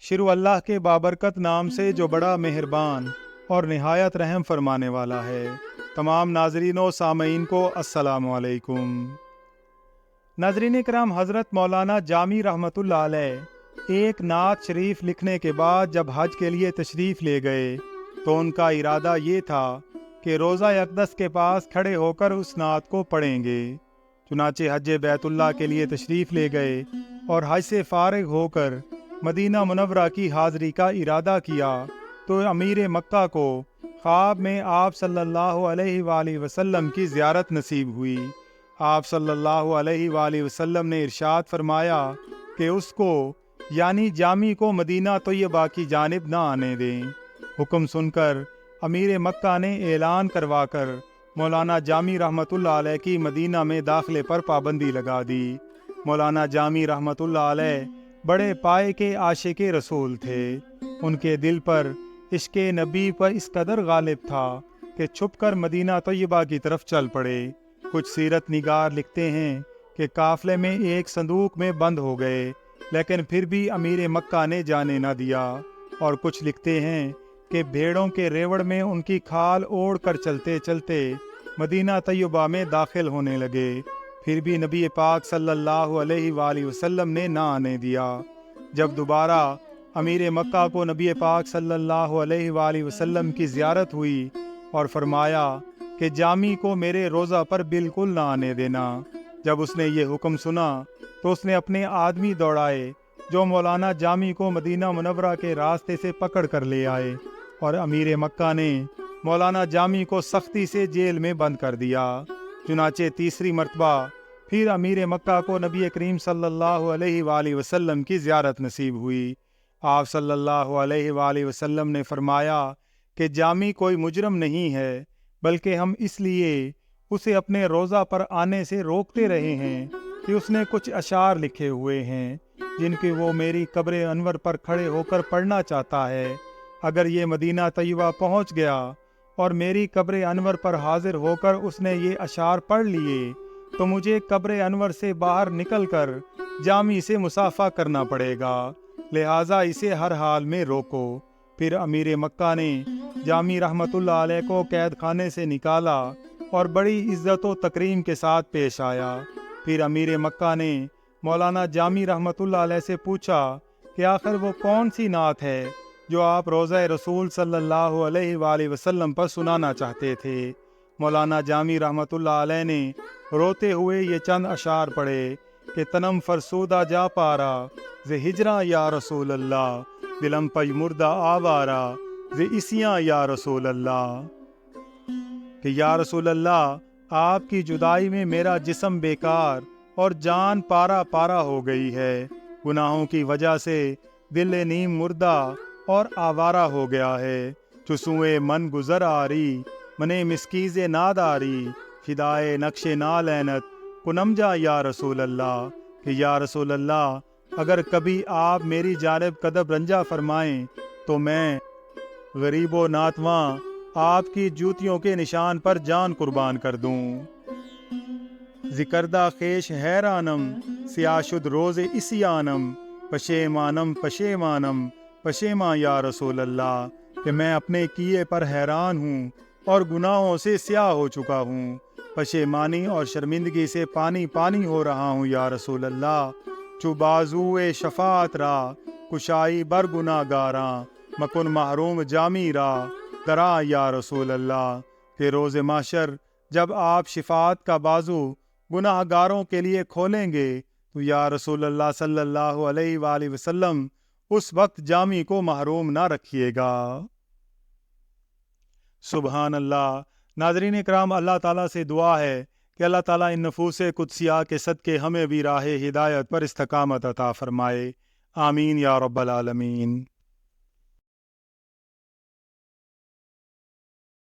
शुरू अल्लाह के बाबरकत नाम से जो बड़ा मेहरबान और निहायत रहम फरमाने वाला है। तमाम नाजरीन व सामईन को अस्सलामु अलैकुम। नाजरीन कराम, हज़रत मौलाना जामी रहमतुल्लाह अलैह एक नात शरीफ लिखने के बाद जब हज के लिए तशरीफ़ ले गए तो उनका इरादा ये था कि रोज़ा अक़दस के पास खड़े होकर उस नात को पढ़ेंगे। चुनाचे हज बैतुल्लाह के लिए तशरीफ़ ले गए और हज से फ़ारिग होकर मदीना मुनव्वरा की हाज़री का इरादा किया तो अमीर मक्का को ख्वाब में आप सल्लल्लाहु अलैहि वसल्लम की ज़ियारत नसीब हुई। आप सल्लल्लाहु अलैहि वसल्लम ने इरशाद फरमाया कि उसको यानी जामी को मदीना तैयबा की जानिब न आने दें। हुक्म सुनकर अमीर मक्का ने ऐलान करवाकर मौलाना जामी रहमतुल्लाह अलैह की मदीना में दाखिले पर पाबंदी लगा दी। मौलाना जामी रहमतुल्लाह अलैह बड़े पाए के आशिक़े रसूल थे। उनके दिल पर इश्क़े नबी पर इस कदर गालिब था कि छुपकर मदीना तैयबा की तरफ चल पड़े। कुछ सीरत निगार लिखते हैं कि काफ़िले में एक संदूक में बंद हो गए, लेकिन फिर भी अमीर मक्का ने जाने न दिया। और कुछ लिखते हैं कि भेड़ों के रेवड़ में उनकी खाल ओढ़ कर चलते चलते मदीना तैयबा में दाखिल होने लगे, फिर भी नबी पाक सल्लल्लाहु अलैहि वसल्लम ने ना आने दिया। जब दोबारा अमीर मक्का को नबी पाक सल्लल्लाहु अलैहि वसल्लम की ज़ियारत हुई और फरमाया कि जामी को मेरे रोज़ा पर बिल्कुल ना आने देना। जब उसने ये हुक्म सुना तो उसने अपने आदमी दौड़ाए जो मौलाना जामी को मदीना मुनव्वरा के रास्ते से पकड़ कर ले आए और अमीर मक्का ने मौलाना जामी को सख्ती से जेल में बंद कर दिया। चुनाचे तीसरी मर्तबा फिर अमीर मक्का को नबी करीम सल्लल्लाहु अलैहि वसल्लम की ज़ियारत नसीब हुई। आप सल्लल्लाहु अलैहि वसल्लम ने फरमाया कि जामी कोई मुजरम नहीं है, बल्कि हम इसलिए उसे अपने रोज़ा पर आने से रोकते रहे हैं कि उसने कुछ अशार लिखे हुए हैं जिनके वो मेरी कब्र अनवर पर खड़े होकर पढ़ना चाहता है। अगर ये मदीना तैयबा पहुँच गया और मेरी कब्र अनवर पर हाजिर होकर उसने ये अशार पढ़ लिए तो मुझे कब्र अनवर से बाहर निकलकर जामी से मुसाफा करना पड़ेगा, लिहाजा इसे हर हाल में रोको। फिर अमीर मक्का ने जामी रहमतुल्लाह अलैह को कैद खाने से निकाला और बड़ी इज्जत व तकरीम के साथ पेश आया। फिर अमीर मक्का ने मौलाना जामी रहमतुल्लाह अलैह से पूछा कि आखिर वो कौन सी नात है जो आप रोज़ा रसूल सल्लल्लाहु अलैहि वसल्लम पर सुनाना चाहते थे। मौलाना जामी रहमतुल्लाह अलैह ने रोते हुए ये चंद अशार पढ़े कि तनम फरसूदा जा पारा जे हिजरा या रसूल अल्लाह, दिलम पज मुर्दा आवारा जे इसियाँ या रसूल अल्लाह। कि या रसूल अल्लाह, आपकी जुदाई में मेरा जिस्म बेकार और जान पारा पारा हो गई है। गुनाहों की वजह से दिल नीम मुर्दा और आवारा हो गया है। चुसुए मन गुजर आरी मने मिस्कीज़े नादारी, फिदाए नक्शे नालैनत कुनम जा या रसूल अल्लाह। कि या रसूल अल्लाह, अगर कभी आप मेरी जानिब कदब रंजा फरमाएं तो मैं गरीबो नातवां आपकी जूतियों के निशान पर जान कुर्बान कर दूं। जिकरदा खेश हैरानम सियाशुद रोज़े इसियानम, पशेमानम पशेमानम पशेमा या रसूल अल्लाह। कि मैं अपने किए पर हैरान हूँ और गुनाहों से स्याह हो चुका हूँ, पशेमानी और शर्मिंदगी से पानी पानी हो रहा हूँ या रसूल अल्लाह। चुबाजुए शफात रा कुशाई बर गुनागारा, मकुन महरूम जामी रा दरा या रसूल अल्लाह। कि रोज़े माशर जब आप शिफात का बाजू गुनाहगारों के लिए खोलेंगे तो या रसूल अल्लाह सल्लल्लाहु अलैहि वसल्लम उस वक्त जामी को महरूम ना रखिएगा। सुबहान अल्लाह। नाज़रीन इकराम, अल्लाह ताला से दुआ है कि अल्लाह ताला इन नफूस कुदसिया के सदके हमें भी राह हिदायत पर इस्तकामत अता फरमाए। आमीन या रब्बल आलमीन।